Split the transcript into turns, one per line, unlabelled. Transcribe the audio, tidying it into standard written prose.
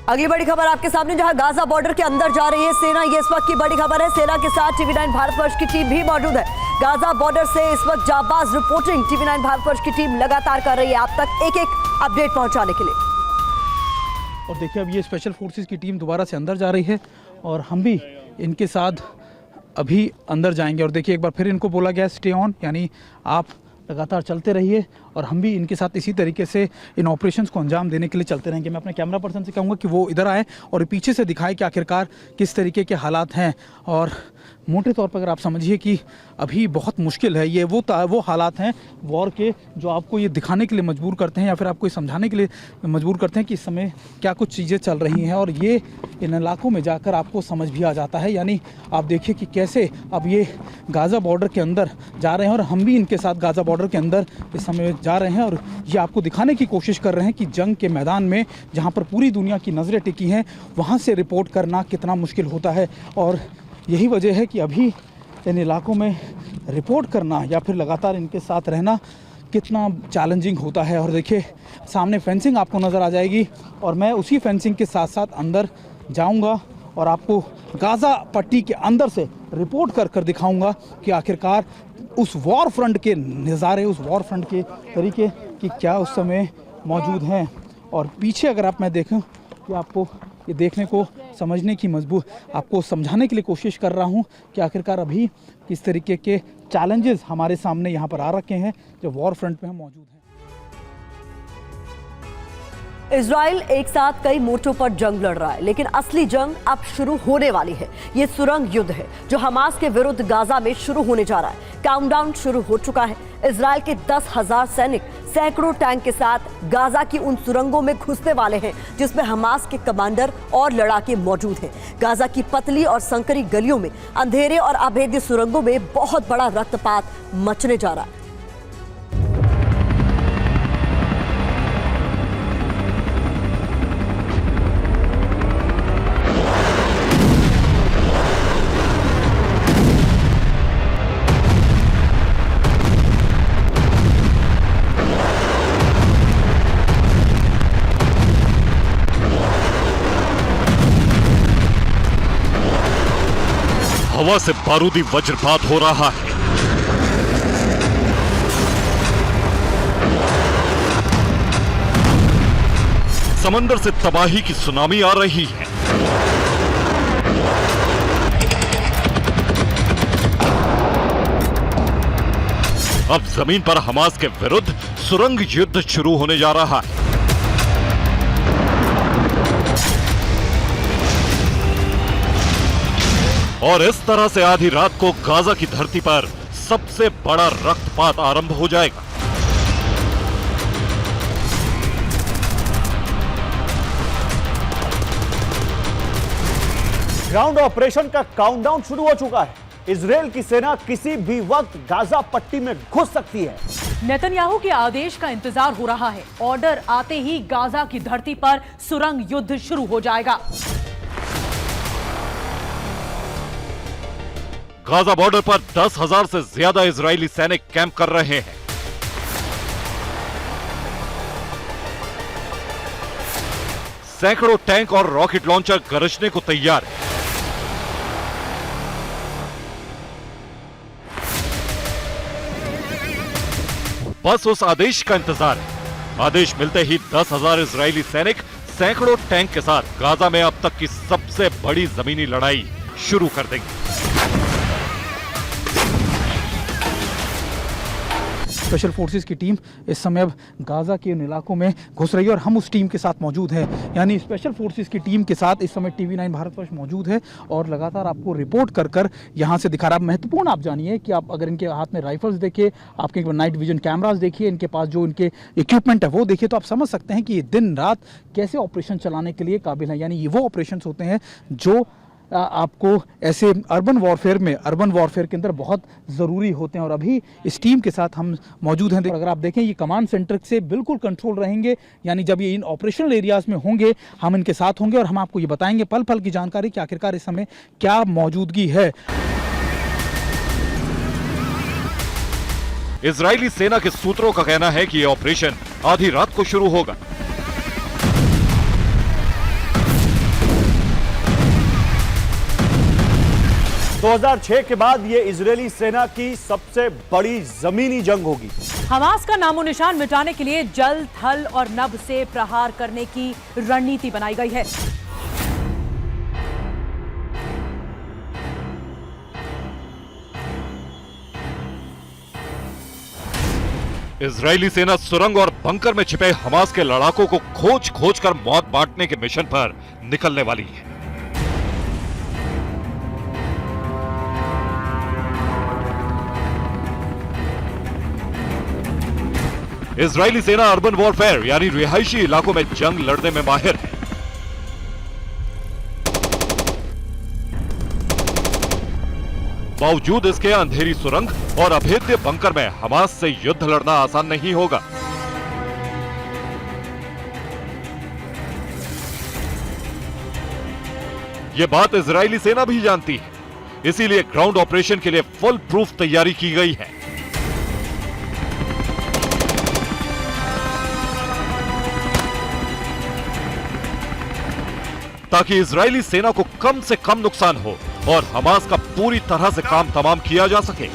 अगली बड़ी खबर आपके सामने, जहां गाजा बॉर्डर के अंदर जा रही है सेना, ये इस वक्त की बड़ी खबर है। सेना के साथ टीवी9 भारतवर्ष की टीम भी मौजूद है। गाजा बॉर्डर से इस वक्त जाबाज रिपोर्टिंग टीवी9 भारतवर्ष की टीम लगातार कर रही है आप तक एक एक अपडेट पहुंचाने के लिए।
और देखिए अब ये स्पेशल फोर्सेस की टीम दोबारा से अंदर जा रही है और हम भी इनके साथ अभी अंदर जाएंगे। और देखिए एक बार फिर इनको बोला गया स्टे ऑन, यानी आप लगातार चलते रहिए और हम भी इनके साथ इसी तरीके से इन ऑपरेशंस को अंजाम देने के लिए चलते रहेंगे। मैं अपने कैमरा पर्सन से कहूँगा कि वो इधर आए और पीछे से दिखाए कि आखिरकार किस तरीके के हालात हैं। और मोटे तौर पर अगर आप समझिए कि अभी बहुत मुश्किल है, ये वो हालात हैं वॉर के जो आपको ये दिखाने के लिए मजबूर करते हैं या फिर आपको ये समझाने के लिए मजबूर करते हैं कि इस समय क्या कुछ चीज़ें चल रही हैं। और ये इन इलाकों में जाकर आपको समझ भी आ जाता है, यानी आप देखिए कि कैसे अब ये गाज़ा बॉर्डर के अंदर जा रहे हैं और हम भी इनके साथ गाज़ा बॉर्डर के अंदर इस समय जा रहे हैं। और ये आपको दिखाने की कोशिश कर रहे हैं कि जंग के मैदान में जहाँ पर पूरी दुनिया की नज़रें टिकी हैं वहाँ से रिपोर्ट करना कितना मुश्किल होता है। और यही वजह है कि अभी इन इलाकों में रिपोर्ट करना या फिर लगातार इनके साथ रहना कितना चैलेंजिंग होता है। और देखिए सामने फेंसिंग आपको नज़र आ जाएगी और मैं उसी फेंसिंग के साथ साथ अंदर जाऊंगा और आपको गाज़ा पट्टी के अंदर से रिपोर्ट कर कर दिखाऊंगा कि आखिरकार उस वॉर फ्रंट के नज़ारे, उस वॉर फ्रंट के तरीके कि क्या उस समय मौजूद हैं। और पीछे अगर आप मैं देखूं कि आपको ये देखने को समझने की आपको समझाने के लिए कोशिश कर रहा हूँ कि आखिरकार अभी किस तरीके के चैलेंजेस हमारे सामने यहाँ पर आ रखे हैं जो वॉर फ्रंट पे हम मौजूद हैं।
इजराइल एक साथ कई मोर्चों पर जंग लड़ रहा है, लेकिन असली जंग अब शुरू होने वाली है। ये सुरंग युद्ध है जो हमास के विरुद्ध गाजा में शुरू होने जा रहा है। काउंटडाउन शुरू हो चुका है। इजराइल के 10,000 सैनिक सैकड़ों टैंक के साथ गाजा की उन सुरंगों में घुसने वाले हैं जिसमें हमास के कमांडर और लड़ाके मौजूद हैं। गाजा की पतली और संकरी गलियों में, अंधेरे और अभेद्य सुरंगों में बहुत बड़ा रक्तपात मचने जा रहा है।
हवा से बारूदी वज्रपात हो रहा है। समंदर से तबाही की सुनामी आ रही है। अब जमीन पर हमास के विरुद्ध सुरंग युद्ध शुरू होने जा रहा है। और इस तरह से आधी रात को गाजा की धरती पर सबसे बड़ा रक्तपात आरंभ हो जाएगा।
ग्राउंड ऑपरेशन का काउंटडाउन शुरू हो चुका है। इजराइल की सेना किसी भी वक्त गाजा पट्टी में घुस सकती है।
नेतन्याहू के आदेश का इंतजार हो रहा है। ऑर्डर आते ही गाजा की धरती पर सुरंग युद्ध शुरू हो जाएगा।
गाजा बॉर्डर पर 10,000 से ज्यादा इजरायली सैनिक कैंप कर रहे हैं। सैकड़ों टैंक और रॉकेट लॉन्चर गरजने को तैयार है। बस उस आदेश का इंतजार है। आदेश मिलते ही 10,000 इजरायली सैनिक सैकड़ों टैंक के साथ गाजा में अब तक की सबसे बड़ी जमीनी लड़ाई शुरू कर देंगे।
स्पेशल फोर्सेस की टीम इस समय अब गाज़ा के उन इलाकों में घुस रही है और हम उस टीम के साथ मौजूद हैं। यानी स्पेशल फोर्सेस की टीम के साथ इस समय टीवी9 भारतवर्ष मौजूद है और लगातार आपको रिपोर्ट कर कर यहाँ से दिखा रहा है। महत्वपूर्ण आप जानिए कि आप अगर इनके हाथ में राइफल्स देखिए, आपके नाइट विजन कैमरास देखिए, इनके पास जो इनके इक्विपमेंट है वो देखिए, तो आप समझ सकते हैं कि ये दिन रात कैसे ऑपरेशन चलाने के लिए काबिल है। यानी ये वो ऑपरेशन होते हैं जो आपको ऐसे अर्बन वॉरफेयर के अंदर बहुत ज़रूरी होते हैं। और अभी इस टीम के साथ हम मौजूद हैं। अगर आप देखें ये कमांड सेंटर से बिल्कुल कंट्रोल रहेंगे, यानी जब ये इन ऑपरेशनल एरियाज़ में होंगे हम इनके साथ होंगे और हम आपको ये बताएंगे पल पल की जानकारी कि आखिरकार इस समय क्या मौजूदगी है।
इजरायली सेना के सूत्रों का कहना है कि यह ऑपरेशन आधी रात को शुरू होगा।
2006 के बाद ये इजरायली सेना की सबसे बड़ी जमीनी जंग होगी।
हमास का नामो निशान मिटाने के लिए जल, थल और नभ से प्रहार करने की रणनीति बनाई गई है।
इजरायली सेना सुरंग और बंकर में छिपे हमास के लड़ाकों को खोज खोज कर मौत बांटने के मिशन पर निकलने वाली है। इजरायली सेना अर्बन वॉरफेयर यानी रिहायशी इलाकों में जंग लड़ने में माहिर है। बावजूद इसके अंधेरी सुरंग और अभेद्य बंकर में हमास से युद्ध लड़ना आसान नहीं होगा। यह बात इजरायली सेना भी जानती है, इसीलिए ग्राउंड ऑपरेशन के लिए फुल प्रूफ तैयारी की गई है। ताकि इजरायली सेना को कम से कम नुकसान हो और हमास का पूरी तरह से काम तमाम किया जा सके।